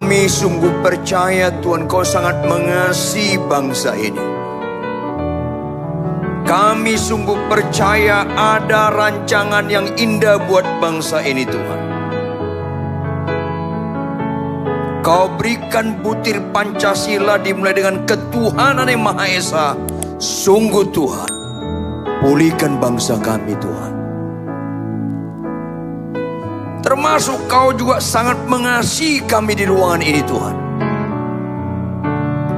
Kami sungguh percaya Tuhan Kau sangat mengasihi bangsa ini. Kami sungguh percaya ada rancangan yang indah buat bangsa ini Tuhan. Kau berikan butir Pancasila dimulai dengan ketuhanan yang Maha Esa. Sungguh Tuhan, pulihkan bangsa kami Tuhan. Termasuk Kau juga sangat mengasihi kami di ruangan ini Tuhan.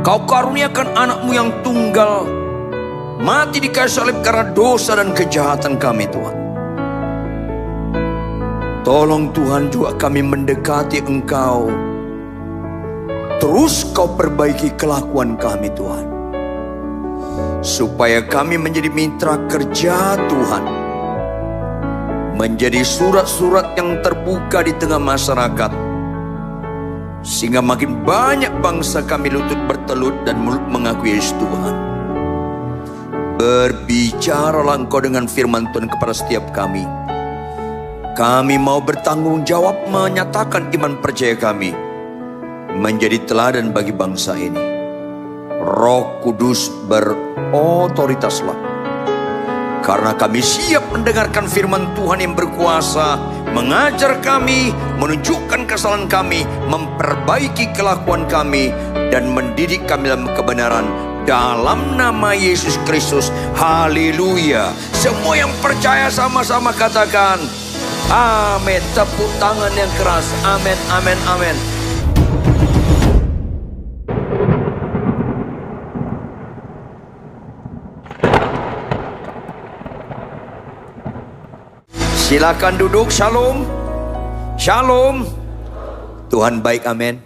Kau karuniakan anak-Mu yang tunggal mati di kayu salib karena dosa dan kejahatan kami Tuhan. Tolong Tuhan juga kami mendekati Engkau. Terus Kau perbaiki kelakuan kami Tuhan. Supaya kami menjadi mitra kerja Tuhan. Menjadi surat-surat yang terbuka di tengah masyarakat. Sehingga makin banyak bangsa kami lutut bertelut dan mulut mengakui Yesus Tuhan. Berbicaralah Engkau dengan firman Tuhan kepada setiap kami. Kami mau bertanggung jawab menyatakan iman percaya kami. Menjadi teladan bagi bangsa ini. Roh Kudus berotoritaslah. Karena kami siap mendengarkan firman Tuhan yang berkuasa, mengajar kami, menunjukkan kesalahan kami, memperbaiki kelakuan kami, dan mendidik kami dalam kebenaran. Dalam nama Yesus Kristus, haleluya. Semua yang percaya sama-sama katakan, amin. Tepuk tangan yang keras, amin, amin, amin. Silakan duduk, shalom. Shalom. Tuhan baik, amin.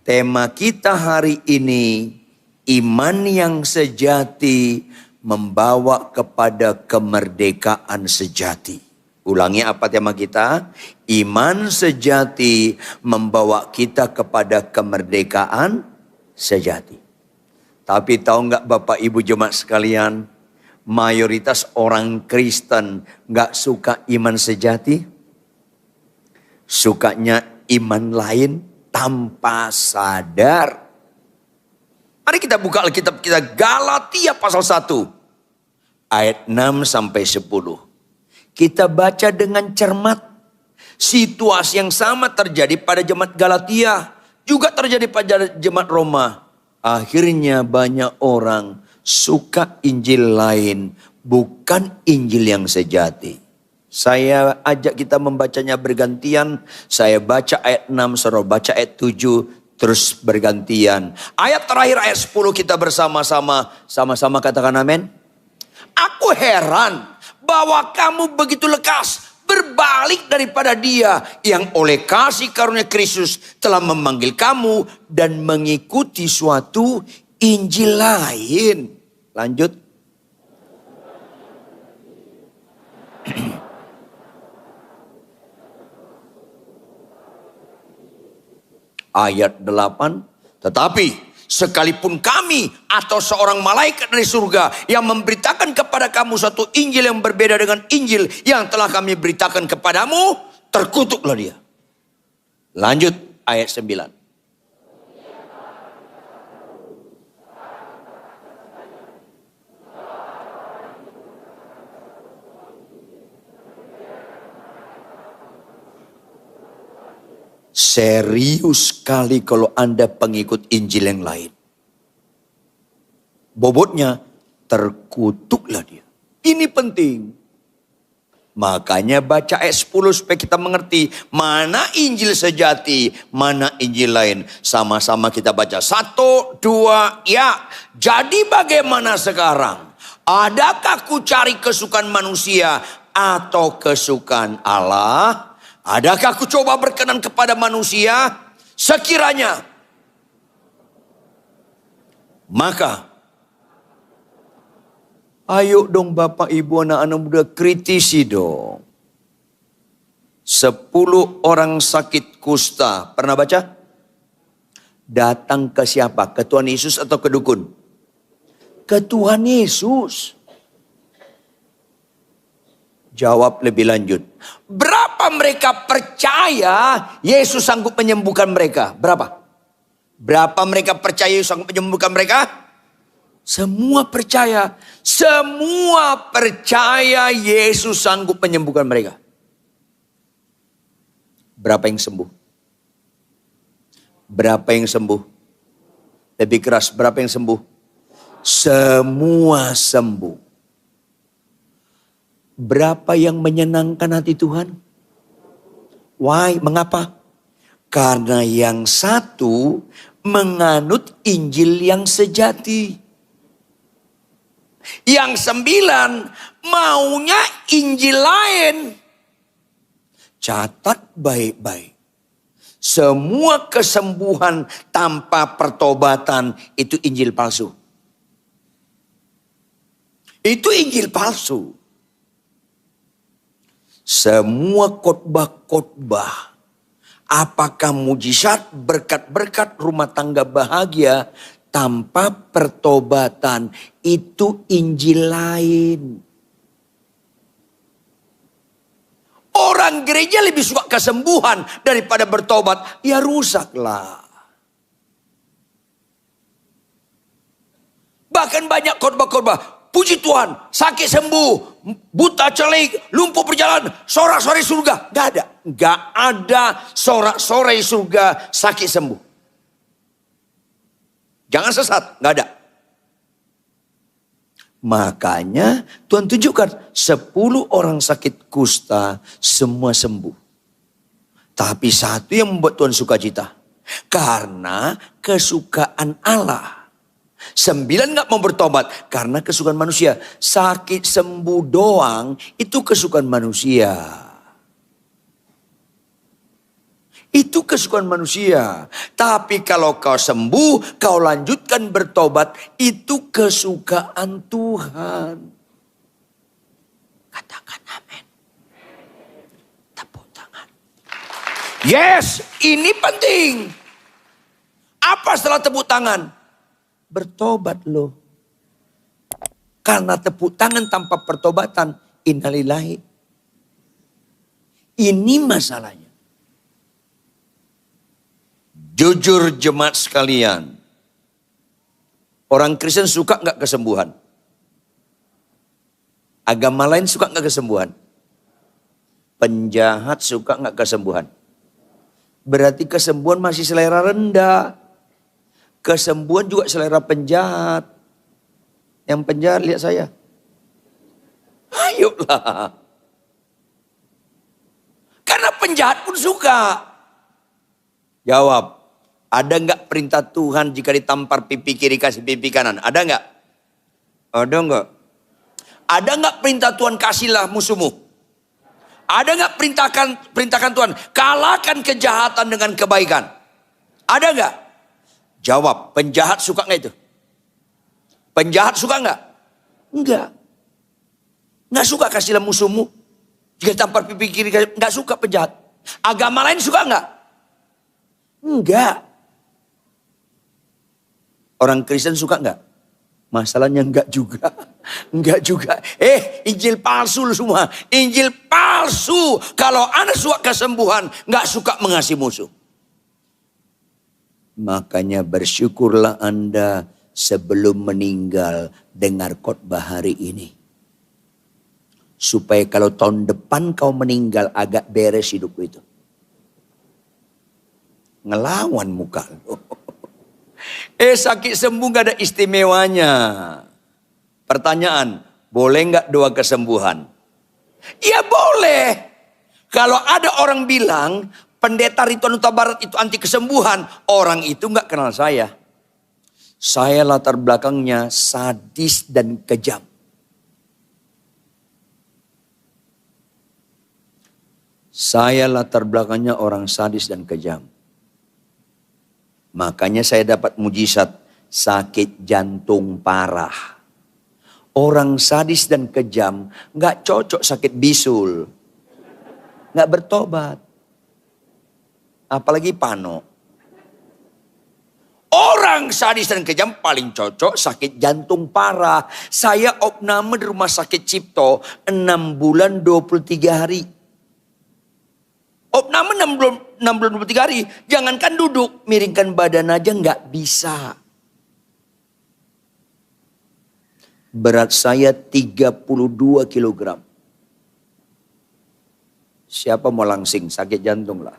Tema kita hari ini, iman yang sejati membawa kepada kemerdekaan sejati. Ulangi apa tema kita? Iman sejati membawa kita kepada kemerdekaan sejati. Tapi tahu nggak Bapak Ibu jemaat sekalian? Mayoritas orang Kristen gak suka iman sejati. Sukanya iman lain tanpa sadar. Mari kita buka Alkitab kita, Galatia pasal 1. Ayat 6 sampai 10. Kita baca dengan cermat. Situasi yang sama terjadi pada jemaat Galatia. Juga terjadi pada jemaat Roma. Akhirnya banyak orang suka Injil lain, bukan Injil yang sejati. Saya ajak kita membacanya bergantian. Saya baca ayat 6, saudara baca ayat 7, terus bergantian. Ayat terakhir ayat 10 kita bersama-sama. Sama-sama katakan amin. Aku heran bahwa kamu begitu lekas berbalik daripada Dia yang oleh kasih karunia Kristus telah memanggil kamu dan mengikuti suatu Injil lain. Lanjut. Ayat 8. Tetapi sekalipun kami atau seorang malaikat dari surga yang memberitakan kepada kamu suatu Injil yang berbeda dengan Injil yang telah kami beritakan kepadamu, terkutuklah dia. Lanjut ayat 9. Serius sekali kalau Anda pengikut Injil yang lain. Bobotnya, terkutuklah dia. Ini penting. Makanya baca ayat 10 supaya kita mengerti mana Injil sejati, mana Injil lain. Sama-sama kita baca. 1, 2, ya. Jadi bagaimana sekarang? Adakah ku cari kesukaan manusia atau kesukaan Allah? Adakah aku coba berkenan kepada manusia? Sekiranya. Maka. Ayo dong Bapak Ibu anak-anak muda kritisi dong. 10 orang sakit kusta. Pernah baca? Datang ke siapa? Ke Tuhan Yesus atau ke dukun? Ke Tuhan Yesus. Jawab lebih lanjut. Berapa Berapa mereka percaya Yesus sanggup menyembuhkan mereka? Berapa? Berapa mereka percaya Yesus sanggup menyembuhkan mereka? Semua percaya. Semua percaya Yesus sanggup menyembuhkan mereka. Berapa yang sembuh? Berapa yang sembuh? Lebih keras, berapa yang sembuh? Semua sembuh. Berapa yang menyenangkan hati Tuhan? Why? Mengapa? Karena yang satu menganut Injil yang sejati. Yang 9 maunya Injil lain. Catat baik-baik. Semua kesembuhan tanpa pertobatan itu Injil palsu. Itu Injil palsu. Semua khotbah-khotbah, apakah mujizat, berkat-berkat rumah tangga bahagia tanpa pertobatan, itu Injil lain. Orang gereja lebih suka kesembuhan daripada bertobat, ya rusaklah. Bahkan banyak khotbah-khotbah, puji Tuhan, sakit sembuh, buta celik, lumpuh berjalan, sorak-sorai surga. Gak ada. Gak ada sorak-sorai surga, sakit sembuh. Jangan sesat, gak ada. Makanya Tuhan tunjukkan 10 orang sakit kusta semua sembuh. Tapi satu yang membuat Tuhan sukacita. Karena kesukaan Allah. 9 gak mau bertobat karena kesukaan manusia. Sakit sembuh doang itu kesukaan manusia. Itu kesukaan manusia. Tapi kalau kau sembuh, kau lanjutkan bertobat, itu kesukaan Tuhan. Katakan amin. Tepuk tangan. Yes, ini penting. Apa setelah tepuk tangan? Bertobat loh. Karena tepuk tangan tanpa pertobatan, innalillahi. Ini masalahnya. Jujur jemaat sekalian. Orang Kristen suka gak kesembuhan? Agama lain suka gak kesembuhan? Penjahat suka gak kesembuhan? Berarti kesembuhan masih selera rendah. Kesembuhan juga selera penjahat. Yang penjahat lihat saya. Ayolah. Karena penjahat pun suka. Jawab. Ada enggak perintah Tuhan jika ditampar pipi kiri kasih pipi kanan? Ada enggak? Ada enggak? Ada enggak perintah Tuhan kasihlah musuhmu? Ada enggak perintahkan Tuhan kalahkan kejahatan dengan kebaikan? Ada enggak? Jawab, penjahat suka enggak itu? Penjahat suka enggak? Enggak. Enggak suka kasihlah musuhmu. Jika tampar pipi kiri, enggak suka penjahat. Agama lain suka enggak? Enggak. Orang Kristen suka enggak? Masalahnya enggak juga. Enggak juga. Injil palsu semua. Injil palsu. Kalau Anda suka kesembuhan, enggak suka mengasihi musuh. Makanya bersyukurlah Anda sebelum meninggal dengar khotbah hari ini. Supaya kalau tahun depan kau meninggal agak beres hidupku itu. Ngelawan muka lu. Sakit sembuh gak ada istimewanya. Pertanyaan, boleh gak doa kesembuhan? Ya boleh. Kalau ada orang bilang pendeta Rituan Huta Barat itu anti kesembuhan, orang itu gak kenal saya. Saya latar belakangnya sadis dan kejam. Saya latar belakangnya orang sadis dan kejam. Makanya saya dapat mujizat sakit jantung parah. Orang sadis dan kejam gak cocok sakit bisul. Gak bertobat. Apalagi pano. Orang sadis dan kejam paling cocok sakit jantung parah. Saya opname di rumah sakit Cipto 6 bulan 23 hari. Oh, nama 6 bulan 23 hari. Jangankan duduk, miringkan badan aja nggak bisa. Berat saya 32 kilogram. Siapa mau langsing, sakit jantung lah.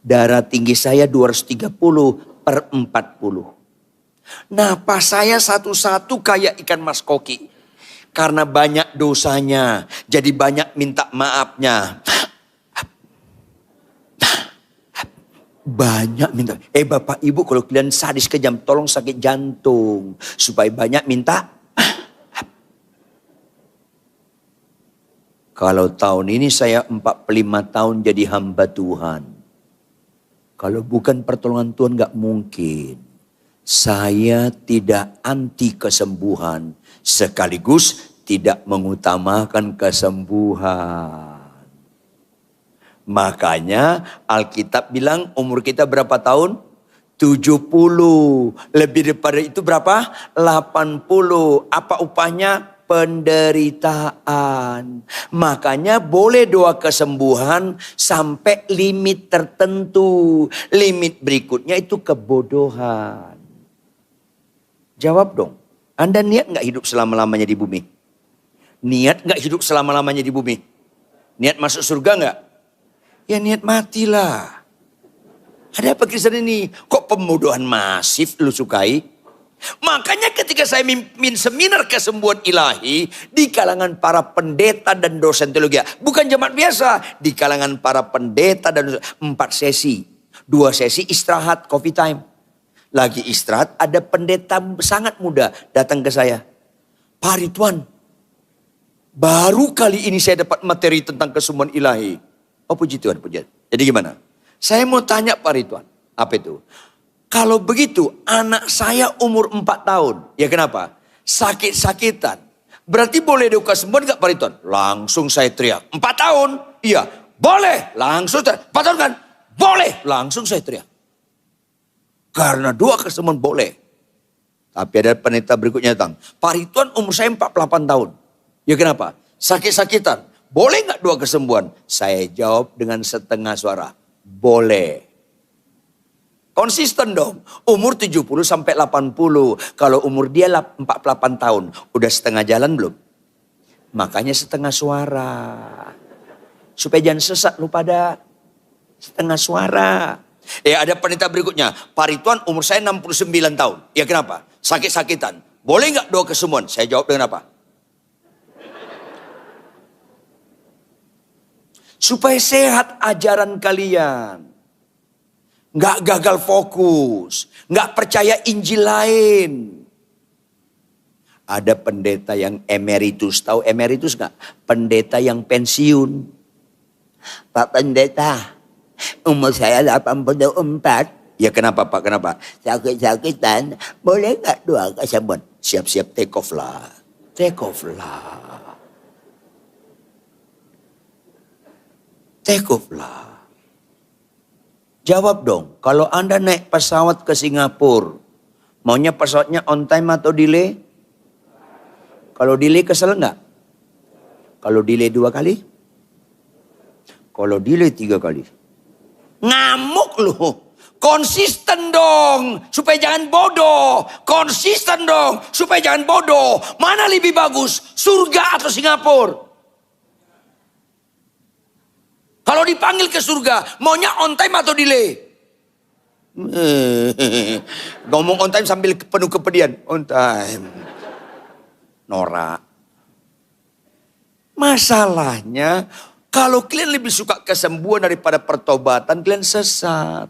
Darah tinggi saya 230/40. Napas saya satu-satu kayak ikan mas koki. Karena banyak dosanya, jadi banyak minta maafnya. Banyak minta. Bapak ibu kalau kalian sadis kejam, tolong sakit jantung. Supaya banyak minta. Kalau tahun ini saya 45 tahun jadi hamba Tuhan. Kalau bukan pertolongan Tuhan gak mungkin. Saya tidak anti kesembuhan. Sekaligus tidak mengutamakan kesembuhan. Makanya Alkitab bilang umur kita berapa tahun? 70. Lebih daripada itu berapa? 80. Apa upahnya? Penderitaan. Makanya boleh doa kesembuhan sampai limit tertentu. Limit berikutnya itu kebodohan. Jawab dong. Anda niat gak hidup selama-lamanya di bumi? Niat gak hidup selama-lamanya di bumi? Niat masuk surga gak? Ya niat matilah. Ada apa Kristen ini? Kok pembodohan masif lu sukai? Makanya ketika saya mimpin seminar kesembuhan ilahi di kalangan para pendeta dan dosen teologi, bukan jemaat biasa, di kalangan para pendeta dan 4 sesi, 2 sesi istirahat, coffee time. Lagi istirahat ada pendeta sangat muda datang ke saya. Pak Ridwan, baru kali ini saya dapat materi tentang kesembuhan ilahi. Oh puji Tuhan, puji Tuhan. Jadi gimana? Saya mau tanya Pak Ridwan, apa itu? Kalau begitu anak saya umur 4 tahun. Ya kenapa? Sakit-sakitan. Berarti boleh doa kesembuhan gak Pak Ridwan? Langsung saya teriak. 4 tahun? Iya. Boleh. Langsung 4 tahun kan? Boleh. Langsung saya teriak. Karena doa kesembuhan boleh. Tapi ada pendeta berikutnya datang. Pak Ridwan umur saya 48 tahun. Ya kenapa? Sakit-sakitan. Boleh gak doa kesembuhan? Saya jawab dengan setengah suara. Boleh. Konsisten dong. Umur 70 sampai 80. Kalau umur dia 48 tahun. Udah setengah jalan belum? Makanya setengah suara. Supaya jangan sesat lu pada. Setengah suara. Ada pendeta berikutnya. Pak Ridwan umur saya 69 tahun. Ya kenapa? Sakit-sakitan. Boleh gak doa kesembuhan? Saya jawab dengan apa? Supaya sehat ajaran kalian. Nggak gagal fokus. Nggak percaya Injil lain. Ada pendeta yang emeritus. Tahu emeritus nggak? Pendeta yang pensiun. Pak Pendeta, umur saya 84. Ya kenapa Pak? Kenapa? Sakit-sakitan. Boleh nggak doa kesembuhan? Siap-siap take off lah. Take off lah. Take off lah. Jawab dong, kalau Anda naik pesawat ke Singapura, maunya pesawatnya on time atau delay? Kalau delay kesel nggak? Kalau delay 2 kali? Kalau delay 3 kali? Ngamuk loh. Konsisten dong, supaya jangan bodoh. Konsisten dong, supaya jangan bodoh. Mana lebih bagus, surga atau Singapura? Kalau dipanggil ke surga, maunya on time atau delay? Ngomong on time sambil penuh kepedihan. On time. Norak. Masalahnya, kalau kalian lebih suka kesembuhan daripada pertobatan, kalian sesat.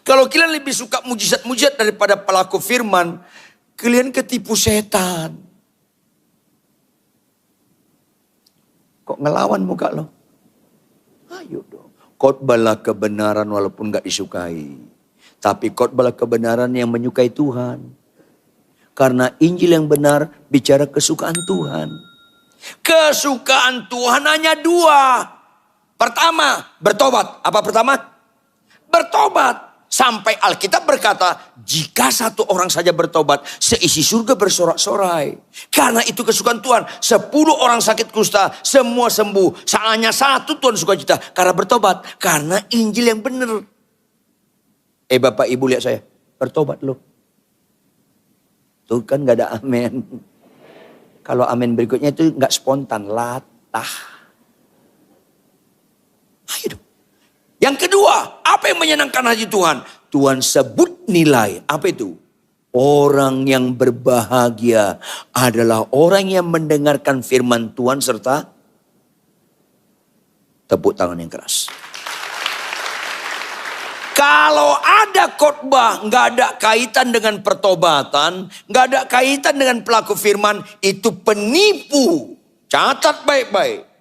Kalau kalian lebih suka mujizat-mujizat daripada pelaku firman, kalian ketipu setan. Kok ngelawan muka lo? Ayo dong. Khotbahlah kebenaran walaupun gak disukai. Tapi khotbahlah kebenaran yang menyukai Tuhan. Karena Injil yang benar bicara kesukaan Tuhan. Kesukaan Tuhan hanya 2. Pertama, bertobat. Apa pertama? Bertobat. Sampai Alkitab berkata, jika satu orang saja bertobat, seisi surga bersorak-sorai. Karena itu kesukaan Tuhan, 10 orang sakit kusta, semua sembuh. Hanya satu Tuhan sukacita, karena bertobat. Karena Injil yang benar. Bapak Ibu lihat saya, bertobat loh. Tuh kan gak ada amin. Kalau amin berikutnya itu gak spontan, latah. Ayo dong. Yang kedua, apa yang menyenangkan hati Tuhan? Tuhan sebut nilai. Apa itu? Orang yang berbahagia adalah orang yang mendengarkan firman Tuhan serta tepuk tangan yang keras. Kalau ada khotbah nggak ada kaitan dengan pertobatan, nggak ada kaitan dengan pelaku firman, itu penipu. Catat baik-baik.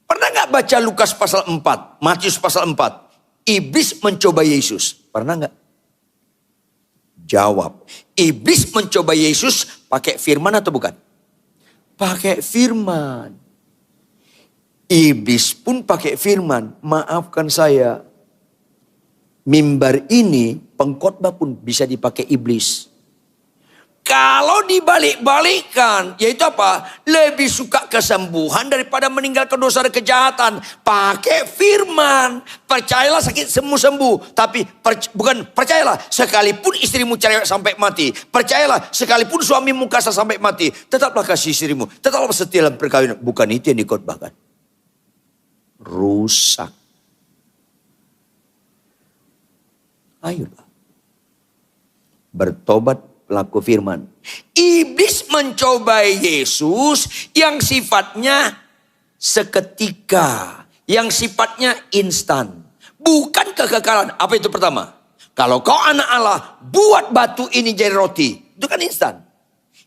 Pernah nggak baca Lukas pasal 4, Matius pasal 4? Iblis mencoba Yesus. Pernah nggak? Jawab. Iblis mencoba Yesus pakai firman atau bukan? Pakai firman. Iblis pun pakai firman. Maafkan saya. Mimbar ini, pengkhotbah pun bisa dipakai iblis. Kalau dibalik-balikkan, yaitu apa? Lebih suka kesembuhan daripada meninggalkan dosa dan kejahatan. Pakai firman. Percayalah sakit sembuh. Tapi bukan percayalah, sekalipun istrimu cerewet sampai mati. Percayalah, sekalipun suamimu kasar sampai mati. Tetaplah kasih istrimu. Tetaplah setia dalam perkawinan. Bukan itu yang dikhotbahkan. Rusak. Ayolah. Bertobat. Pelaku firman. Iblis mencobai Yesus yang sifatnya seketika. Yang sifatnya instan. Bukan kekekalan. Apa itu pertama? Kalau kau anak Allah, buat batu ini jadi roti. Itu kan instan.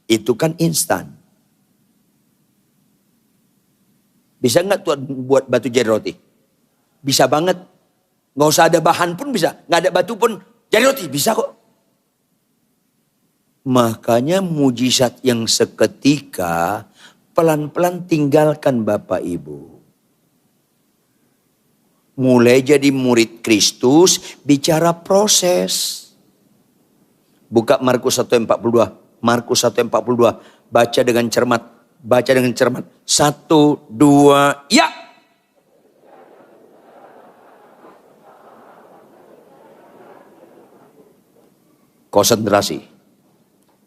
Itu kan instan. Bisa nggak Tuhan buat batu jadi roti? Bisa banget. Nggak usah ada bahan pun bisa. Nggak ada batu pun jadi roti. Bisa kok. Makanya mujizat yang seketika pelan-pelan tinggalkan Bapak Ibu. Mulai jadi murid Kristus bicara proses. Buka Markus 1:42. Markus 1:42. Baca dengan cermat. Baca dengan cermat. 1, 2, ya. Konsentrasi.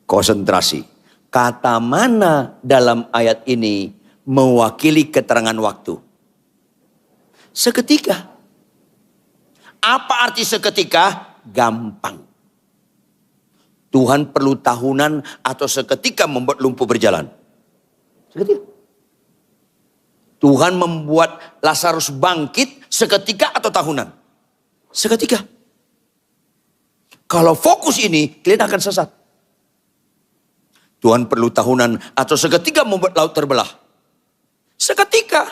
Konsentrasi. Kata mana dalam ayat ini mewakili keterangan waktu? Seketika. Apa arti seketika? Gampang. Tuhan perlu tahunan atau seketika membuat lumpuh berjalan? Seketika. Tuhan membuat Lazarus bangkit seketika atau tahunan? Seketika. Kalau fokus ini, kalian akan sesat. Tuhan perlu tahunan atau seketika membuat laut terbelah. Seketika.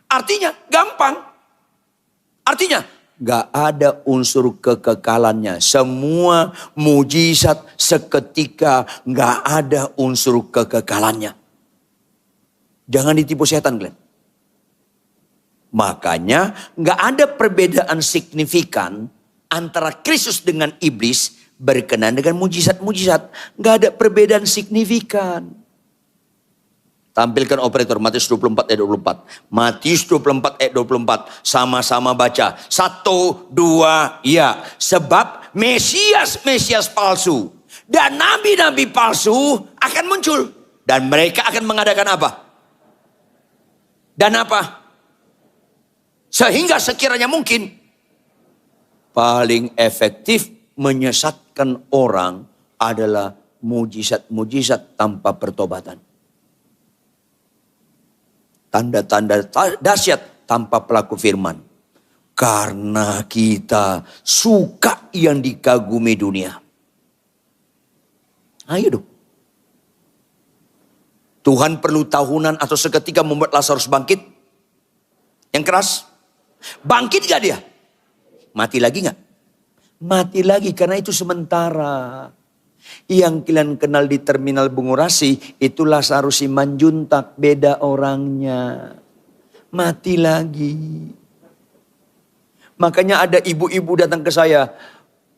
Artinya gampang. Artinya gak ada unsur kekekalannya. Semua mujizat seketika gak ada unsur kekekalannya. Jangan ditipu setan, Glenn. Makanya gak ada perbedaan signifikan antara Kristus dengan iblis berkenan dengan mujizat-mujizat. Gak ada perbedaan signifikan. Tampilkan operator Matius 24 ayat 24. Matius 24 ayat 24. Sama-sama baca. 1, 2, ya. Sebab Mesias palsu dan nabi-nabi palsu akan muncul. Dan mereka akan mengadakan apa? Dan apa? Sehingga sekiranya mungkin paling efektif menyesatkan orang adalah mujizat-mujizat tanpa pertobatan. Tanda-tanda dahsyat tanpa pelaku firman. Karena kita suka yang dikagumi dunia. Ayo dong. Tuhan perlu tahunan atau seketika membuat Lazarus bangkit? Yang keras? Bangkit gak dia? Mati lagi gak? Mati lagi karena itu sementara. Yang kalian kenal di terminal Bungurasi itu Lazarus Simanjuntak, beda orangnya. Mati lagi. Makanya ada ibu-ibu datang ke saya.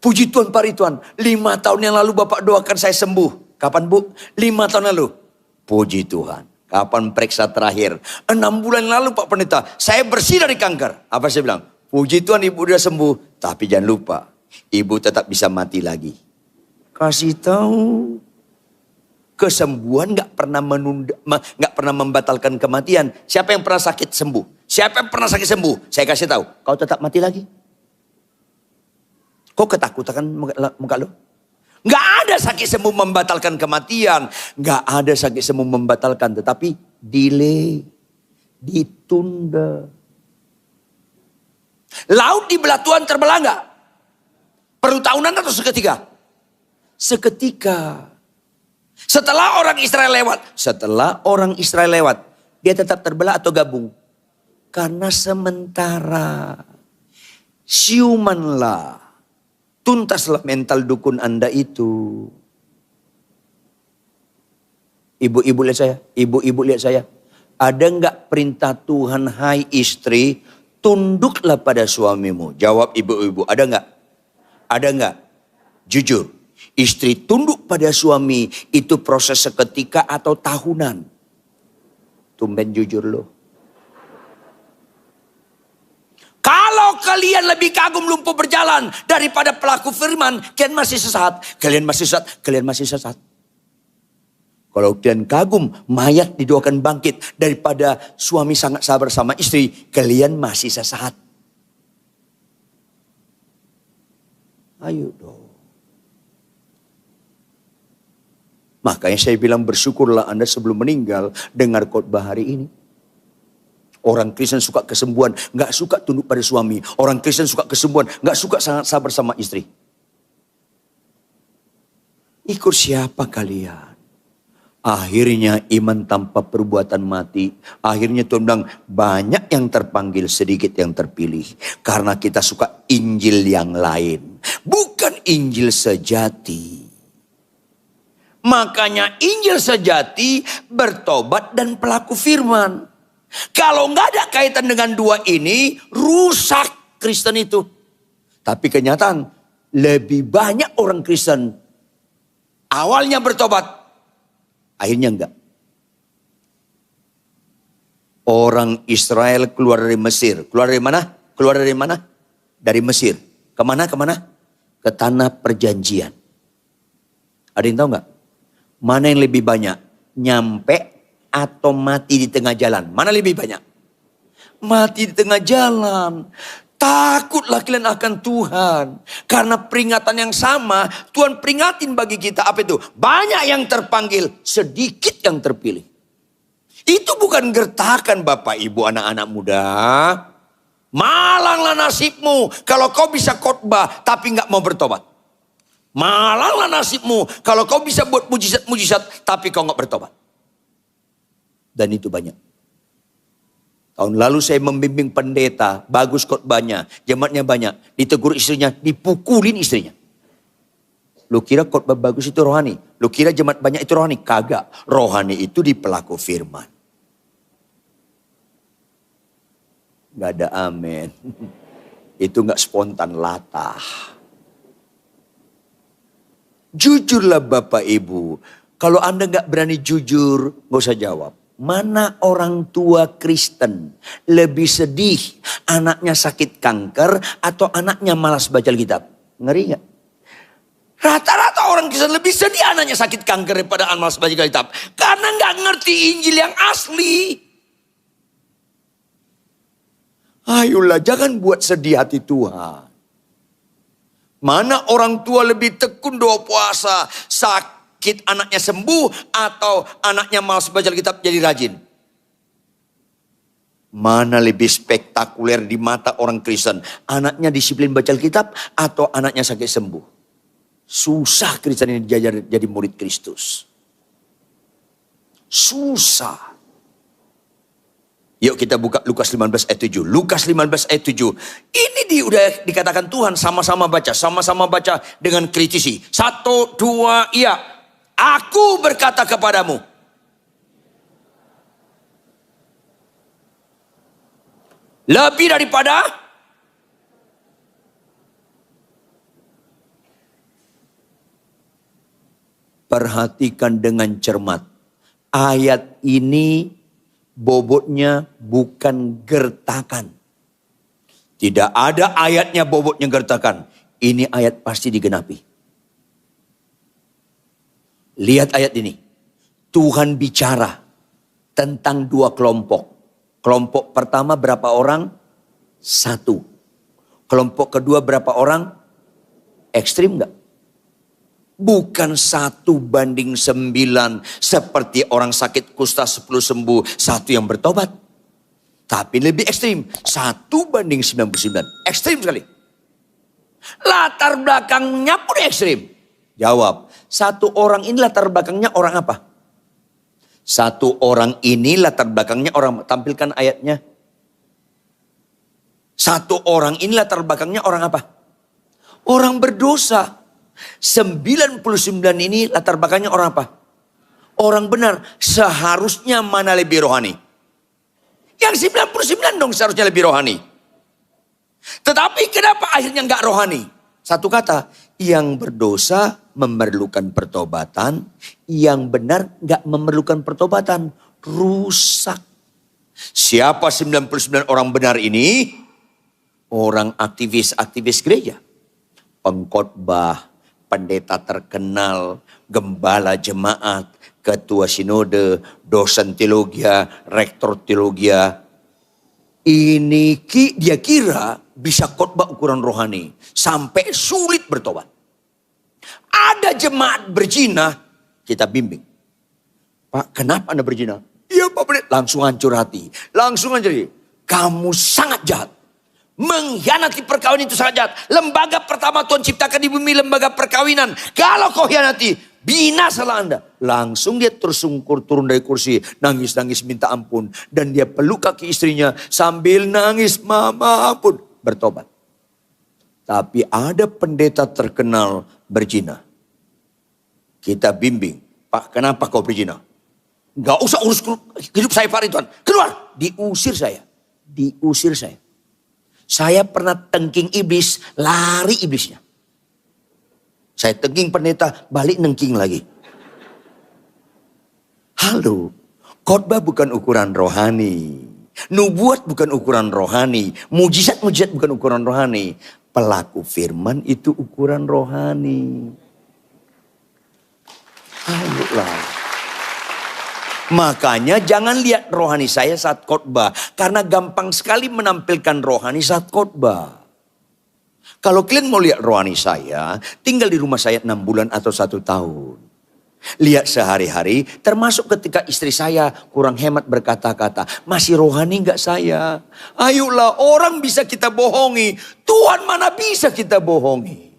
Puji Tuhan Pak Ridwan, 5 tahun yang lalu Bapak doakan saya sembuh. Kapan Bu? 5 tahun lalu. Puji Tuhan. Kapan periksa terakhir? 6 bulan lalu Pak Pendeta, saya bersih dari kanker. Apa saya bilang? Puji Tuhan ibu udah sembuh. Tapi jangan lupa, ibu tetap bisa mati lagi. Kasih tahu. Kesembuhan gak pernah menunda, gak pernah membatalkan kematian. Siapa yang pernah sakit sembuh? Siapa yang pernah sakit sembuh? Saya kasih tahu, kau tetap mati lagi. Kok ketakutan muka lu? Gak ada sakit sembuh membatalkan kematian. Gak ada sakit sembuh membatalkan. Tetapi delay. Ditunda. Laut di belah Tuhan terbelah gak? Perlu tahunan atau seketika? Seketika. Setelah orang Israel lewat. Dia tetap terbelah atau gabung? Karena sementara. Siumanlah. Tuntaslah mental dukun Anda itu. Ibu-ibu lihat saya. Ada enggak perintah Tuhan, hai istri, tunduklah pada suamimu? Jawab ibu-ibu, ada enggak? Ada enggak? Jujur, istri tunduk pada suami itu proses seketika atau tahunan? Tumben jujur loh. Kalau kalian lebih kagum lumpuh berjalan daripada pelaku firman, kalian masih sesat. Kalian masih sesat. Kalau kalian kagum mayat didoakan bangkit daripada suami sangat sabar sama istri, kalian masih sesat. Ayo dong. Makanya saya bilang bersyukurlah Anda sebelum meninggal dengar khotbah hari ini. Orang Kristen suka kesembuhan, gak suka tunduk pada suami. Orang Kristen suka kesembuhan, gak suka sangat sabar sama istri. Ikut siapa kalian? Akhirnya iman tanpa perbuatan mati. Akhirnya Tuhan bilang banyak yang terpanggil, sedikit yang terpilih. Karena kita suka Injil yang lain. Bukan Injil sejati. Makanya Injil sejati bertobat dan pelaku firman. Kalau nggak ada kaitan dengan dua ini, rusak Kristen itu. Tapi kenyataan, lebih banyak orang Kristen awalnya bertobat, akhirnya enggak. Orang Israel keluar dari Mesir. Keluar dari mana? Keluar dari mana? Dari Mesir. Kemana? Ke tanah perjanjian. Ada yang tahu nggak? Mana yang lebih banyak? Nyampe atau mati di tengah jalan? Mana lebih banyak? Mati di tengah jalan. Takutlah kalian akan Tuhan. Karena peringatan yang sama, Tuhan peringatin bagi kita. Apa itu? Banyak yang terpanggil, sedikit yang terpilih. Itu bukan gertakan Bapak Ibu anak-anak muda. Malanglah nasibmu kalau kau bisa khotbah tapi nggak mau bertobat. Malanglah nasibmu kalau kau bisa buat mujizat-mujizat tapi kau nggak bertobat. Dan itu banyak. Tahun lalu saya membimbing pendeta, bagus khotbahnya, jemaatnya banyak. Ditegur istrinya, dipukulin istrinya. Lu kira khotbah bagus itu rohani? Lu kira jemaat banyak itu rohani? Kagak. Rohani itu di pelaku firman. Gak ada amin. Itu gak spontan, latah. Jujurlah Bapak Ibu. Kalau Anda gak berani jujur, gak usah jawab. Mana orang tua Kristen lebih sedih anaknya sakit kanker atau anaknya malas baca Alkitab? Ngeri gak? Rata-rata orang Kristen lebih sedih anaknya sakit kanker daripada anak malas baca Alkitab. Karena gak ngerti Injil yang asli. Ayolah jangan buat sedih hati Tuhan. Mana orang tua lebih tekun doa puasa, sakit anaknya sembuh atau anaknya malas baca Alkitab jadi rajin? Mana lebih spektakuler di mata orang Kristen? Anaknya disiplin baca Alkitab atau anaknya sakit sembuh? Susah Kristen ini jadi murid Kristus. Susah. Yuk kita buka Lukas 15 ayat 7. Lukas 15 ayat 7. Ini udah dikatakan Tuhan, sama-sama baca dengan kritisi. 1, 2, iya. Aku berkata kepadamu. Lebih daripada Perhatikan dengan cermat. Ayat ini bobotnya bukan gertakan. Tidak ada ayatnya bobotnya gertakan. Ini ayat pasti digenapi. Lihat ayat ini. Tuhan bicara tentang dua kelompok. Kelompok pertama berapa orang? 1. Kelompok kedua berapa orang? Ekstrim enggak? Bukan 1:9 seperti orang sakit kusta 10 sembuh, 1 yang bertobat. Tapi lebih ekstrim, 1:99. Ekstrim sekali. Latar belakangnya pun ekstrim. Jawab, 1 orang ini latar belakangnya orang apa? 1 orang ini latar belakangnya orang, tampilkan ayatnya. 1 orang ini latar belakangnya orang apa? Orang berdosa. 99 ini latar belakangnya orang apa? Orang benar. Seharusnya mana lebih rohani? Yang 99 dong seharusnya lebih rohani. Tetapi kenapa akhirnya enggak rohani? Satu kata, yang berdosa memerlukan pertobatan, yang benar enggak memerlukan pertobatan, rusak. Siapa 99 orang benar ini? Orang aktivis-aktivis gereja. Pengkhotbah, pendeta terkenal, gembala jemaat, ketua sinode, dosen teologi, rektor teologi. Ini dia kira bisa khotbah ukuran rohani. Sampai sulit bertobat. Ada jemaat berzina, kita bimbing. Pak, kenapa Anda berzina? Iya Pak Pendeta. Langsung hancur hati. Langsung hancur hati. Kamu sangat jahat. Mengkhianati perkawinan itu sangat jahat. Lembaga pertama Tuhan ciptakan di bumi, lembaga perkawinan. Kalau kau khianati, binasalah Anda. Langsung dia tersungkur turun dari kursi. Nangis-nangis minta ampun. Dan dia peluk kaki istrinya sambil nangis, mama ampun. Bertobat. Tapi ada pendeta terkenal berzina. Kita bimbing. Pak, kenapa kau berzina? Gak usah urus hidup saya Pak Ridwan. Keluar. Diusir saya. Diusir saya. Saya pernah tengking iblis, lari iblisnya. Saya tengking pendeta, balik nengking lagi. Halo, khotbah bukan ukuran rohani. Nubuat bukan ukuran rohani. Mujizat-mujizat bukan ukuran rohani. Pelaku firman itu ukuran rohani. Ayolah. Makanya jangan lihat rohani saya saat khotbah. Karena gampang sekali menampilkan rohani saat khotbah. Kalau kalian mau lihat rohani saya, tinggal di rumah saya 6 bulan atau 1 tahun. Lihat sehari-hari, termasuk ketika istri saya kurang hemat berkata-kata. Masih rohani enggak saya? Ayolah, orang bisa kita bohongi. Tuhan mana bisa kita bohongi?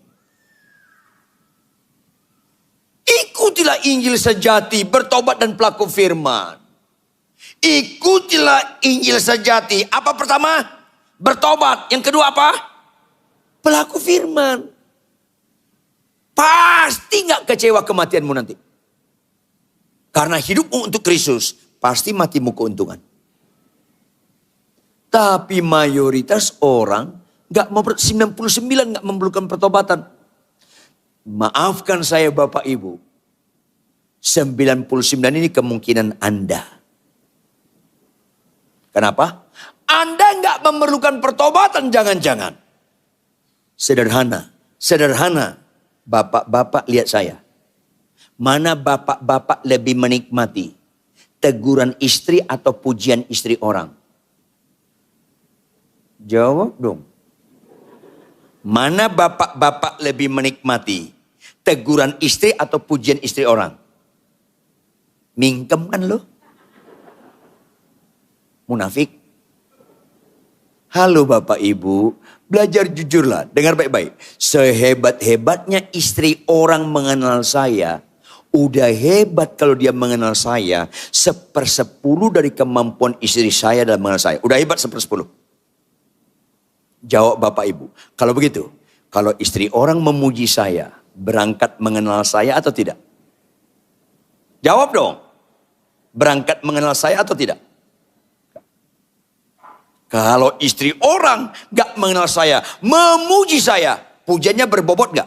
Ikutilah Injil sejati, bertobat dan pelaku firman. Ikutilah Injil sejati. Apa pertama? Bertobat. Yang kedua apa? Pelaku firman. Pasti gak kecewa kematianmu nanti. Karena hidupmu untuk Kristus, pasti matimu keuntungan. Tapi mayoritas orang 99 gak memerlukan pertobatan. Maafkan saya Bapak Ibu. 99 ini kemungkinan Anda. Kenapa? Anda nggak memerlukan pertobatan jangan-jangan. Sederhana. Bapak-bapak lihat saya. Mana bapak-bapak lebih menikmati? Teguran istri atau pujian istri orang? Jawab dong. Mana bapak-bapak lebih menikmati? Teguran istri atau pujian istri orang? Mingkem kan lo? Munafik. Halo Bapak Ibu, belajar jujurlah, dengar baik-baik. Sehebat-hebatnya istri orang mengenal saya, udah hebat kalau dia mengenal saya, 1/10 dari kemampuan istri saya dalam mengenal saya. Udah hebat 1/10. Jawab Bapak Ibu, kalau begitu, kalau istri orang memuji saya, berangkat mengenal saya atau tidak? Jawab dong, berangkat mengenal saya atau tidak? Kalau istri orang gak mengenal saya, memuji saya, pujiannya berbobot gak?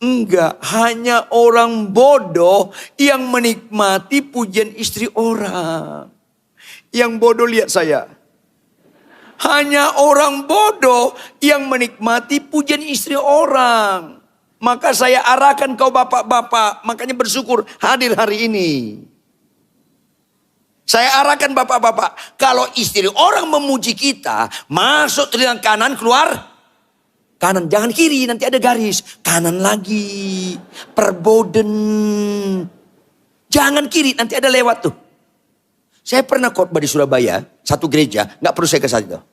Enggak, hanya orang bodoh yang menikmati pujian istri orang. Yang bodoh lihat saya. Hanya orang bodoh yang menikmati pujian istri orang. Maka saya arahkan kau bapak-bapak, makanya bersyukur hadir hari ini. Saya arahkan bapak-bapak, kalau istri orang memuji kita, masuk telinga kanan, keluar kanan. Jangan kiri, nanti ada garis. Kanan lagi, perboden. Jangan kiri, nanti ada lewat tuh. Saya pernah khotbah di Surabaya, satu gereja, gak perlu saya ke sana.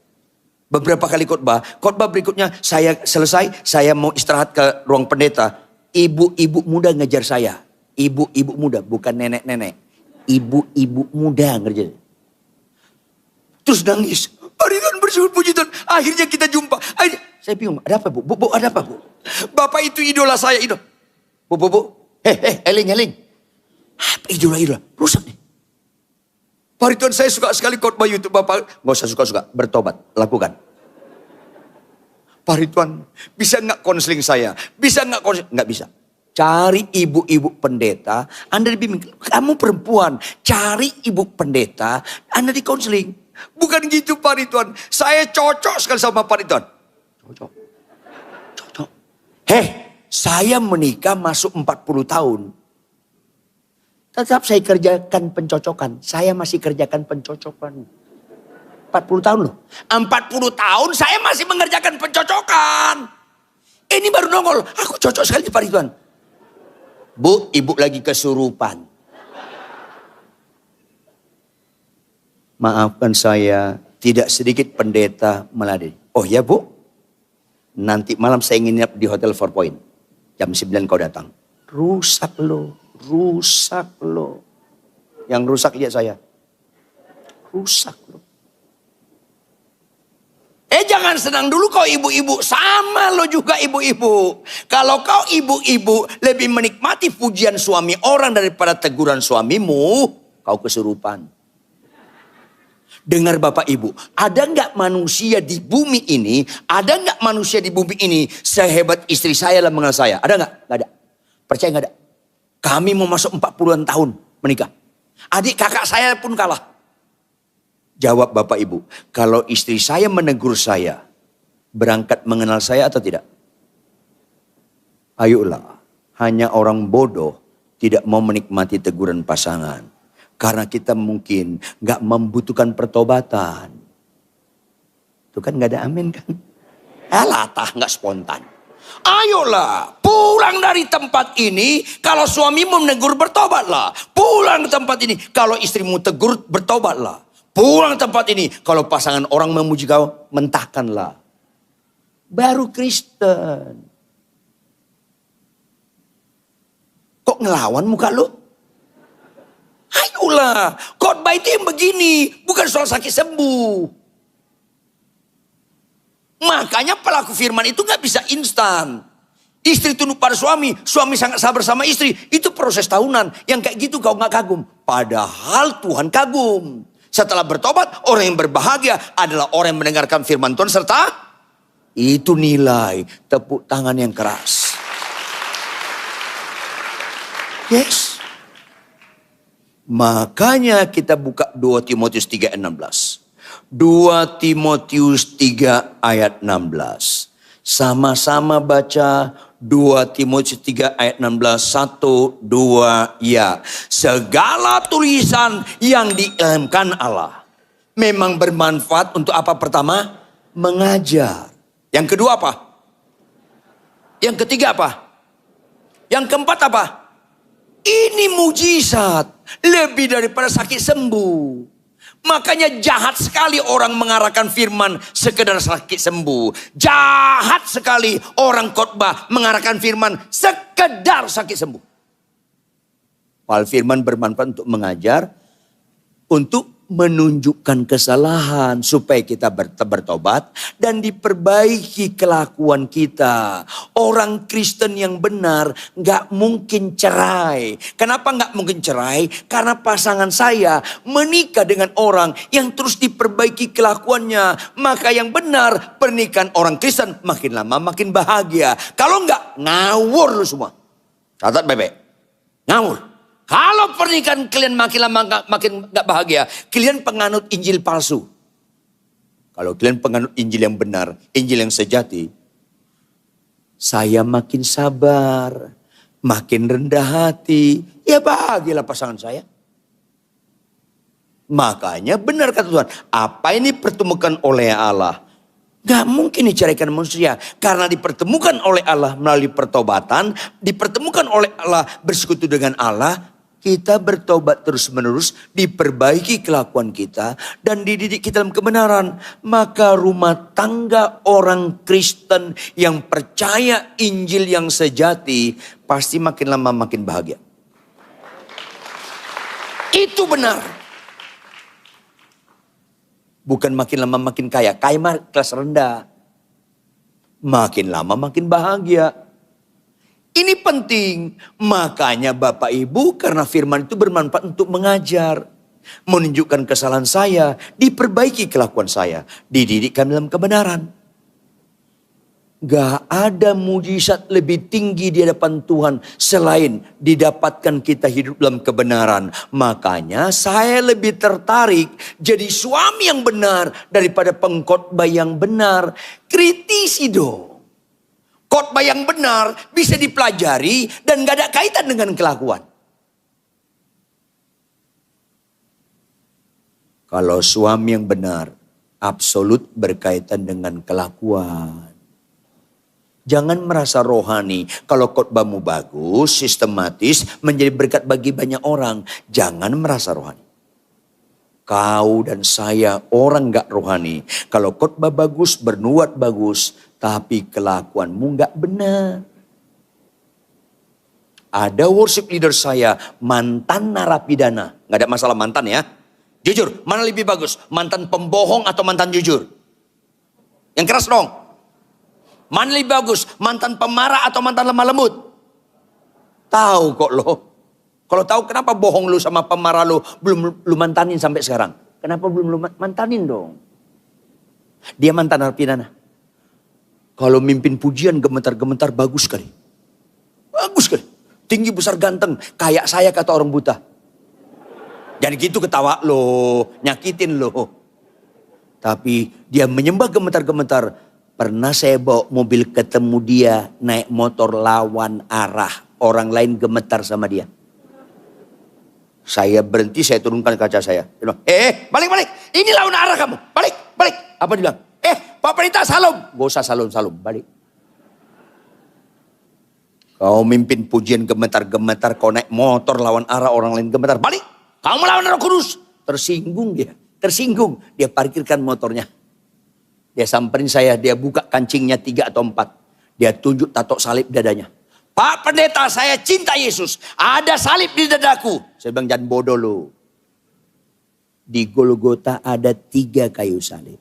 Beberapa kali khotbah berikutnya saya selesai, saya mau istirahat ke ruang pendeta. Ibu-ibu muda ngejar saya. Ibu-ibu muda, bukan nenek-nenek. Ibu-ibu muda ngerjain. Terus nangis. Hari Tuhan bersyukur puji Tuhan. Akhirnya kita jumpa. Saya bingung, ada apa bu? Bu, ada apa bu? Bapak itu idola saya. Bu. Eling. Apa idola? Rusak nih. Hari Tuhan saya suka sekali khotbah YouTube Bapak. Gak usah suka-suka, bertobat, lakukan. Pak Tuhan, bisa gak konseling saya? Bisa gak konseling? Gak bisa. Cari ibu-ibu pendeta, Anda dibimbing. Kamu perempuan, cari ibu pendeta, Anda dikonseling. Bukan gitu Pak Tuhan. Saya cocok sekali sama Pak Tuhan. Cocok. Saya menikah masuk 40 tahun. Tetap saya kerjakan pencocokan. Saya masih kerjakan pencocokan. 40 tahun loh. 40 tahun saya masih mengerjakan pencocokan. Ini baru nongol. Aku cocok sekali di Pak Ridwan. Bu, ibu lagi kesurupan. Maafkan saya, tidak sedikit pendeta meladeni. Oh ya bu, nanti malam saya ingin nginep di Hotel 4 Point. Jam 9 kau datang. Rusak lo. Yang rusak lihat saya. Rusak lo. Jangan senang dulu kau ibu-ibu. Sama lo juga ibu-ibu. Kalau kau ibu-ibu lebih menikmati pujian suami orang daripada teguran suamimu, kau kesurupan. Dengar bapak ibu, ada nggak manusia di bumi ini, sehebat istri saya dan mengenal saya? Ada nggak? Nggak ada. Percaya nggak ada? Kami mau masuk 40-an tahun menikah. Adik kakak saya pun kalah. Jawab bapak ibu, kalau istri saya menegur saya, berangkat mengenal saya atau tidak? Ayolah, hanya orang bodoh tidak mau menikmati teguran pasangan. Karena kita mungkin gak membutuhkan pertobatan. Itu kan gak ada amin kan? Latah gak spontan. Ayolah, pulang dari tempat ini. Kalau suamimu menegur, bertobatlah. Pulang ke tempat ini. Kalau istrimu tegur, bertobatlah. Pulang ke tempat ini. Kalau pasangan orang memuji kau, mentahkanlah. Baru Kristen. Kok ngelawan muka lu? Ayolah, khotbah itu yang begini. Bukan soal sakit sembuh. Makanya pelaku firman itu gak bisa instan. Istri tunduk pada suami sangat sabar sama istri. Itu proses tahunan. Yang kayak gitu kau gak kagum. Padahal Tuhan kagum. Setelah bertobat, orang yang berbahagia adalah orang yang mendengarkan firman Tuhan serta itu nilai tepuk tangan yang keras. Yes. Makanya kita buka 2 Timotius 3 ayat 16. 2 Timotius 3 ayat 16. Sama-sama baca 2 Timotius 3 ayat 16. 1, 2, ya. Segala tulisan yang diilhamkan Allah memang bermanfaat untuk apa? Pertama, mengajar. Yang kedua apa? Yang ketiga apa? Yang keempat apa? Ini mujizat. Lebih daripada sakit sembuh. Makanya jahat sekali orang mengarahkan firman sekedar sakit sembuh. Jahat sekali orang khotbah mengarahkan firman sekedar sakit sembuh. Padahal firman bermanfaat untuk mengajar, untuk menunjukkan kesalahan supaya kita bertobat dan diperbaiki kelakuan kita. Orang Kristen yang benar gak mungkin cerai. Kenapa gak mungkin cerai? Karena pasangan saya menikah dengan orang yang terus diperbaiki kelakuannya. Maka yang benar, pernikahan orang Kristen makin lama makin bahagia. Kalau gak, ngawur lu semua. Catat bebek, ngawur. Kalau pernikahan kalian makin lama makin gak bahagia, kalian penganut Injil palsu. Kalau kalian penganut Injil yang benar, Injil yang sejati, saya makin sabar, makin rendah hati, ya bahagialah pasangan saya. Makanya benar kata Tuhan, apa ini dipertemukan oleh Allah? Gak mungkin diceraikan manusia. Karena dipertemukan oleh Allah melalui pertobatan, dipertemukan oleh Allah bersekutu dengan Allah, kita bertobat terus menerus, diperbaiki kelakuan kita dan dididik kita dalam kebenaran. Maka rumah tangga orang Kristen yang percaya Injil yang sejati pasti makin lama makin bahagia. Itu benar. Bukan makin lama makin kaya. Kaya mah kelas rendah. Makin lama makin bahagia. Ini penting. Makanya Bapak Ibu, karena firman itu bermanfaat untuk mengajar. Menunjukkan kesalahan saya. Diperbaiki kelakuan saya. Dididikkan dalam kebenaran. Gak ada mujizat lebih tinggi di hadapan Tuhan. Selain didapatkan kita hidup dalam kebenaran. Makanya saya lebih tertarik jadi suami yang benar daripada pengkhotbah yang benar. Kritisi dong. Khotbah yang benar bisa dipelajari dan gak ada kaitan dengan kelakuan. Kalau suami yang benar, absolut berkaitan dengan kelakuan. Jangan merasa rohani. Kalau khotbahmu bagus, sistematis, menjadi berkat bagi banyak orang. Jangan merasa rohani. Kau dan saya orang gak rohani. Kalau khotbah bagus, bernuat bagus, tapi kelakuanmu gak benar. Ada worship leader saya, mantan narapidana. Gak ada masalah mantan ya. Jujur, mana lebih bagus? Mantan pembohong atau mantan jujur? Yang keras dong. Mana lebih bagus? Mantan pemarah atau mantan lemah lembut? Tahu kok lo. Kalau tahu kenapa bohong lu sama pemarah lu belum lu mantanin sampai sekarang? Kenapa belum lu mantanin dong? Dia mantan narapidana. Kalau mimpin pujian gemetar-gemetar bagus sekali. Bagus sekali. Tinggi besar ganteng. Kayak saya kata orang buta. Jadi gitu ketawa lo. Nyakitin lo. Tapi dia menyembah gemetar-gemetar. Pernah saya bawa mobil ketemu dia. Naik motor lawan arah. Orang lain gemetar sama dia. Saya berhenti, saya turunkan kaca saya. Dia bilang, balik. Ini lawan arah kamu. Balik. Apa dia bilang? Pak Pendeta salam. Gak usah salam, balik. Kau mimpin pujian gemetar-gemetar, kau naik motor lawan arah orang lain gemetar. Balik. Kamu melawan Roh Kudus. Tersinggung dia. Dia parkirkan motornya. Dia samperin saya, dia buka kancingnya 3 atau 4. Dia tunjuk tato salib dadanya. Pak Pendeta, saya cinta Yesus. Ada salib di dadaku. Saya bilang, jangan bodoh lo. Di Golgota ada 3 kayu salib.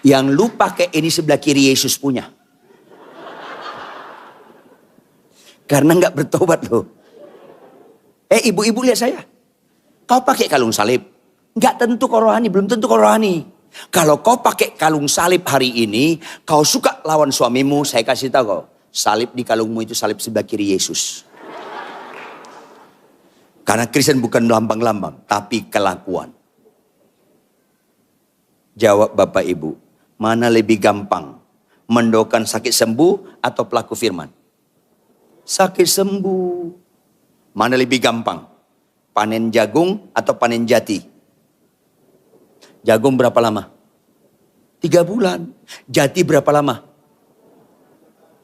Yang lu pakai ini sebelah kiri Yesus punya. Karena gak bertobat lo. Ibu-ibu lihat saya. Kau pakai kalung salib. Gak tentu kau rohani, belum tentu kau rohani. Kalau kau pakai kalung salib hari ini, kau suka lawan suamimu, saya kasih tahu kau. Salib di kalungmu itu salib sebelah kiri Yesus. Karena Kristen bukan lambang-lambang, tapi kelakuan. Jawab Bapak Ibu, mana lebih gampang? Mendoakan sakit sembuh atau pelaku firman? Sakit sembuh. Mana lebih gampang? Panen jagung atau panen jati? Jagung berapa lama? 3 bulan. Jati berapa lama?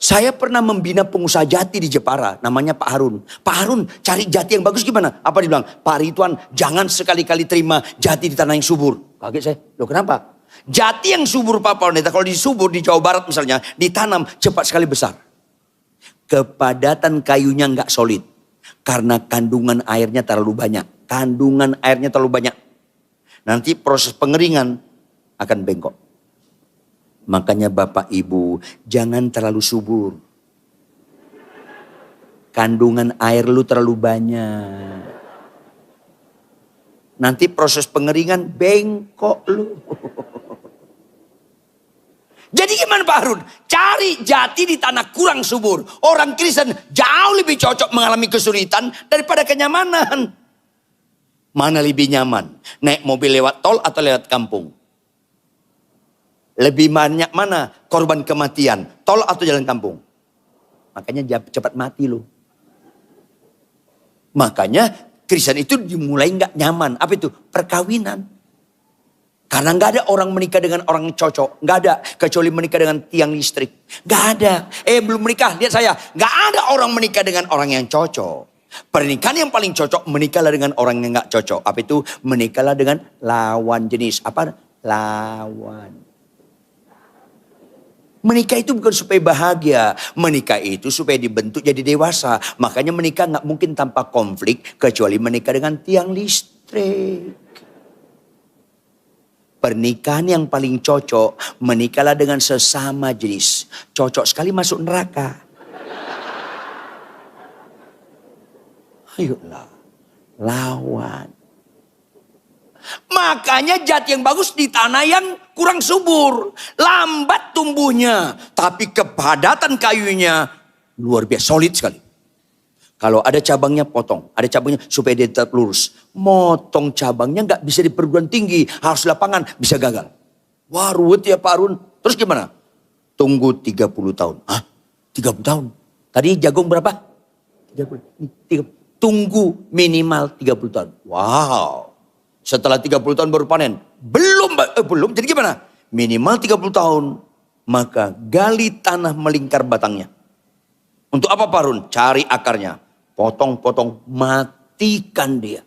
Saya pernah membina pengusaha jati di Jepara. Namanya Pak Harun. Pak Harun cari jati yang bagus gimana? Apa dia bilang? Pak Ridwan jangan sekali-kali terima jati di tanah yang subur. Kaget saya. Loh kenapa? Jati yang subur Pak Pendeta. Kalau di subur di Jawa Barat misalnya. Ditanam cepat sekali besar. Kepadatan kayunya nggak solid. Karena kandungan airnya terlalu banyak. kandungan airnya terlalu banyak. Nanti proses pengeringan akan bengkok. Makanya Bapak Ibu, jangan terlalu subur. Kandungan air lu terlalu banyak. Nanti proses pengeringan bengkok lu. Jadi gimana Pak Harun? Cari jati di tanah kurang subur. Orang Kristen jauh lebih cocok mengalami kesulitan daripada kenyamanan. Mana lebih nyaman? Naik mobil lewat tol atau lewat kampung? Lebih banyak mana korban kematian? Tol atau jalan kampung? Makanya cepat mati lu. Makanya Kristen itu dimulai gak nyaman. Apa itu? Perkawinan. Karena gak ada orang menikah dengan orang yang cocok. Gak ada. Kecuali menikah dengan tiang listrik. Gak ada. Belum menikah. Lihat saya. Gak ada orang menikah dengan orang yang cocok. Pernikahan yang paling cocok. Menikahlah dengan orang yang gak cocok. Apa itu? Menikahlah dengan lawan jenis. Apa? Lawan. Menikah itu bukan supaya bahagia. Menikah itu supaya dibentuk jadi dewasa. Makanya menikah gak mungkin tanpa konflik. Kecuali menikah dengan tiang listrik. Pernikahan yang paling cocok, menikahlah dengan sesama jenis. Cocok sekali masuk neraka. Ayolah, lawan. Makanya jati yang bagus di tanah yang kurang subur. Lambat tumbuhnya. Tapi kepadatan kayunya luar biasa, solid sekali. Kalau ada cabangnya potong, ada cabangnya supaya dia tetap lurus. Motong cabangnya gak bisa di perguruan tinggi, harus lapangan, bisa gagal. Wah ruwet ya Pak Harun. Terus gimana? Tunggu 30 tahun. Hah? 30 tahun? Tadi jagung berapa? 30. Tunggu minimal 30 tahun. Wow. Setelah 30 tahun baru panen. Belum. Jadi gimana? Minimal 30 tahun. Maka gali tanah melingkar batangnya. Untuk apa Pak Harun? Cari akarnya. Potong-potong, matikan dia.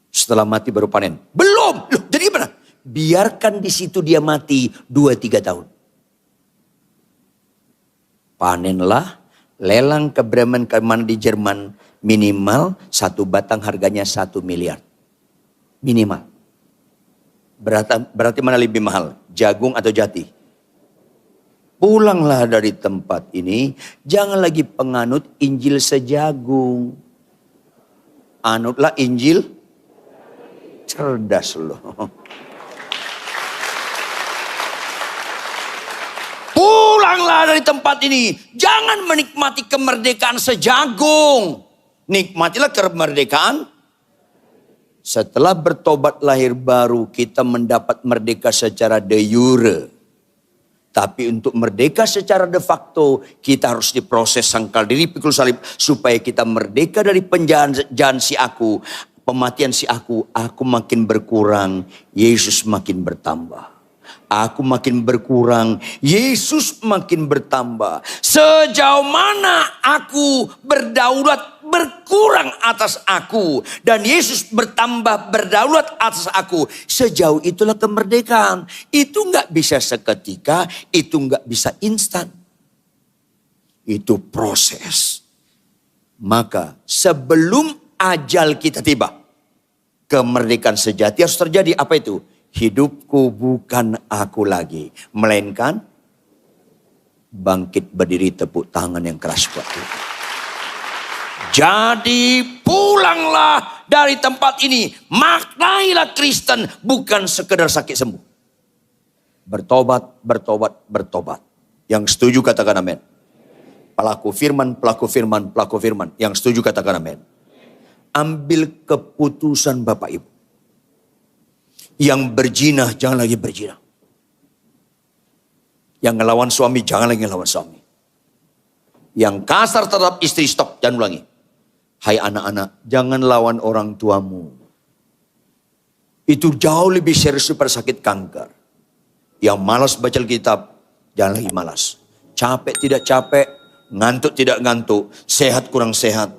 Setelah mati baru panen. Belum. Loh, jadi gimana? Biarkan di situ dia mati 2-3 tahun. Panenlah, lelang ke Bremen kemana di Jerman. Minimal 1 batang harganya 1 miliar. Minimal. Berarti mana lebih mahal? Jagung atau jati? Pulanglah dari tempat ini, jangan lagi penganut Injil sejagung. Anutlah Injil cerdas loh. Pulanglah dari tempat ini, jangan menikmati kemerdekaan sejagung. Nikmatilah kemerdekaan. Setelah bertobat lahir baru, kita mendapat merdeka secara de jure. Tapi untuk merdeka secara de facto, kita harus diproses sangkal diri pikul salib. Supaya kita merdeka dari penjahat si aku. Pematian si aku makin berkurang, Yesus makin bertambah. Aku makin berkurang, Yesus makin bertambah. Sejauh mana aku berdaulat, berkurang atas aku. Dan Yesus bertambah berdaulat atas aku. Sejauh itulah kemerdekaan. Itu gak bisa seketika, itu gak bisa instan. Itu proses. Maka sebelum ajal kita tiba, kemerdekaan sejati harus terjadi. Apa itu? Hidupku bukan aku lagi, melainkan bangkit berdiri, tepuk tangan yang keras buat Tuhan. Jadi pulanglah dari tempat ini, maknailah Kristen bukan sekedar sakit sembuh. Bertobat, bertobat, bertobat. Yang setuju katakan amin. Pelaku firman, pelaku firman, pelaku firman. Yang setuju katakan amin. Ambil keputusan Bapak Ibu. Yang berzina jangan lagi berzina. Yang ngelawan suami jangan lagi ngelawan suami. Yang kasar terhadap istri stop, jangan ulangi. Hai anak-anak, jangan lawan orang tuamu. Itu jauh lebih serius daripada sakit kanker. Yang malas baca Alkitab, jangan lagi malas. Capek tidak capek, ngantuk tidak ngantuk, sehat kurang sehat.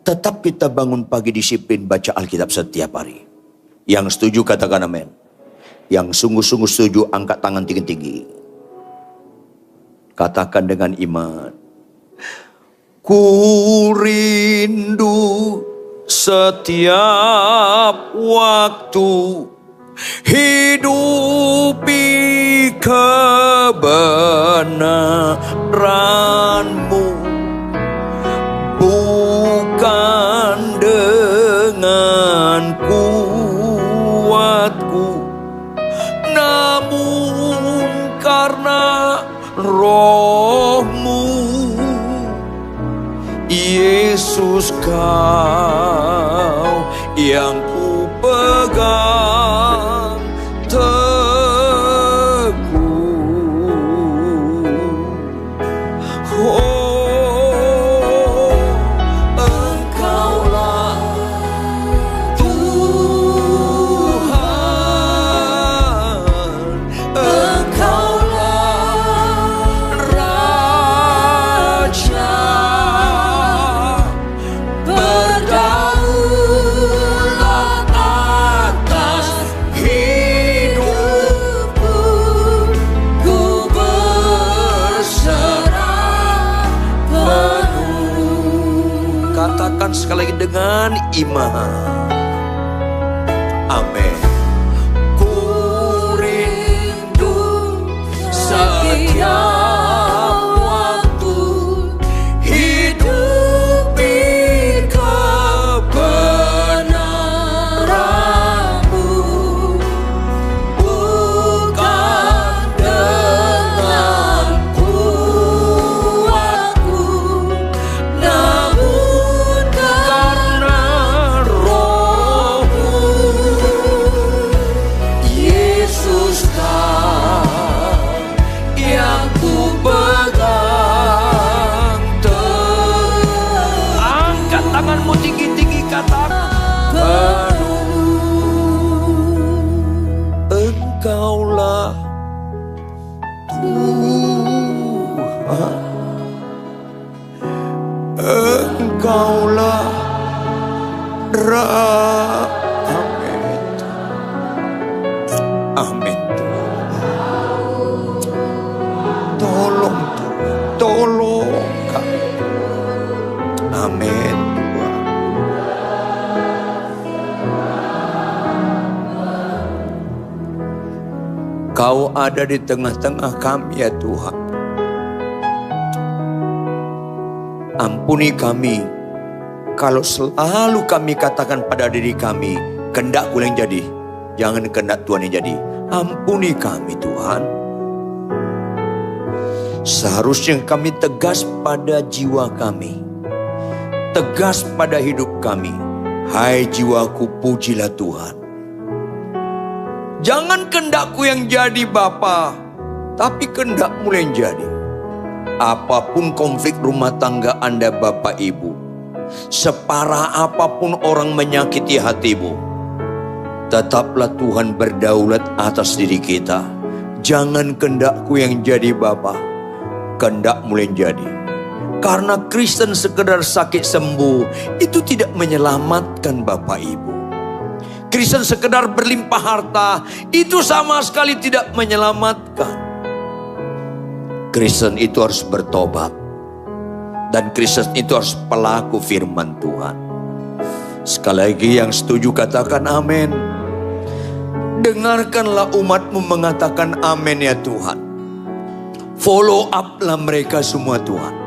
Tetap kita bangun pagi disiplin baca Alkitab setiap hari. Yang setuju katakan amin. Yang sungguh-sungguh setuju angkat tangan tinggi-tinggi. Katakan dengan iman. Ku rindu setiap waktu, hidupi kebenaran-Mu, bukan dengan kuatku, namun karena Roh-Mu. Yesus, Kau yang ku pegang teguh. Oh, Engkaulah Tuhan, Engkaulah Raja, berdaulat atas hidupku. Ku berserah penuh. Katakan sekali lagi dengan iman. Amin. Ku rindu setiap waktu, hidupi kebenaran-Mu, bukan dengan kuatku, namun karena Roh-Mu. Yesus, Kau yang ku pegang teguh. Angkat tanganmu tinggi-tinggi, katakan penuh. Engkaulah Tuhan, Engkaulah Amin. Amin. Tolong Tuhan, tolong kami. Amin Tuhan. Kau ada di tengah-tengah kami ya Tuhan. Ampuni kami kalau selalu kami katakan pada diri kami, kehendakku yang jadi, jangan kehendak Tuhan yang jadi. Ampuni kami Tuhan. Seharusnya kami tegas pada jiwa kami, tegas pada hidup kami. Hai jiwaku, pujilah Tuhan. Jangan kehendakku yang jadi Bapa, tapi kehendak-Mu yang jadi. Apapun konflik rumah tangga Anda Bapak Ibu, separah apapun orang menyakiti hatimu, tetaplah Tuhan berdaulat atas diri kita. Jangan kehendakku yang jadi Bapa, kehendak-Mu yang jadi. Karena Kristen sekedar sakit sembuh itu tidak menyelamatkan Bapak Ibu. Kristen sekedar berlimpah harta itu sama sekali tidak menyelamatkan. Kristen itu harus bertobat, dan Kristen itu harus pelaku firman Tuhan. Sekali lagi yang setuju katakan amin. Dengarkanlah umat-Mu mengatakan amin ya Tuhan. Follow up lah mereka semua Tuhan.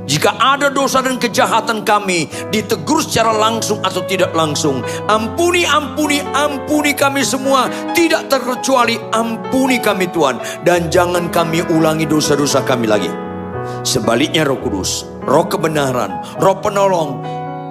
Jika ada dosa dan kejahatan kami, ditegur secara langsung atau tidak langsung. Ampuni, ampuni, ampuni kami semua. Tidak terkecuali, ampuni kami Tuhan. Dan jangan kami ulangi dosa-dosa kami lagi. Sebaliknya Roh Kudus, Roh kebenaran, Roh penolong,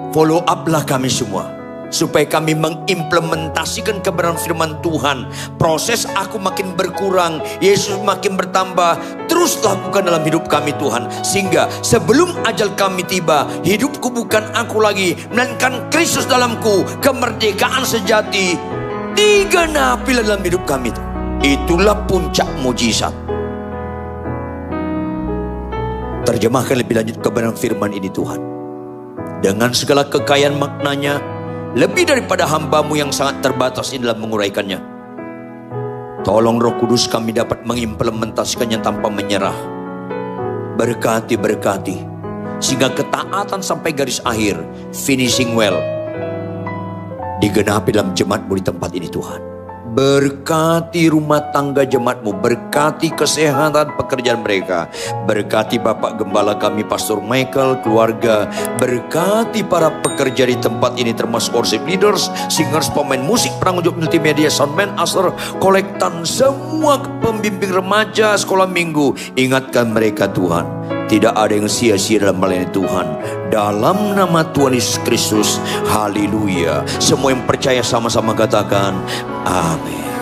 follow up lah kami semua. Supaya kami mengimplementasikan kebenaran firman Tuhan. Proses aku makin berkurang, Yesus makin bertambah. Terus lakukan dalam hidup kami Tuhan. Sehingga sebelum ajal kami tiba, hidupku bukan aku lagi, melainkan Kristus dalamku. Kemerdekaan sejati digenapi dalam hidup kami. Itulah puncak mujizat. Terjemahkan lebih lanjut kebenaran firman ini Tuhan. Dengan segala kekayaan maknanya, lebih daripada hamba-Mu yang sangat terbatas ini dalam menguraikannya. Tolong Roh Kudus kami dapat mengimplementasikannya tanpa menyerah. Berkati, sehingga ketaatan sampai garis akhir, finishing well, digenapi dalam jemaatmu di tempat ini Tuhan. Berkati rumah tangga jemaatmu, berkati kesehatan pekerjaan mereka, berkati Bapak Gembala kami Pastor Michael, keluarga, berkati para pekerja di tempat ini termasuk worship leaders, singers, pemain musik, penanggung jawab multimedia, soundman, usher, kolektan, semua pembimbing remaja, sekolah minggu. Ingatkan mereka Tuhan, tidak ada yang sia-sia dalam melayani Tuhan. Dalam nama Tuhan Yesus Kristus, haleluya. Semua yang percaya sama-sama katakan amin.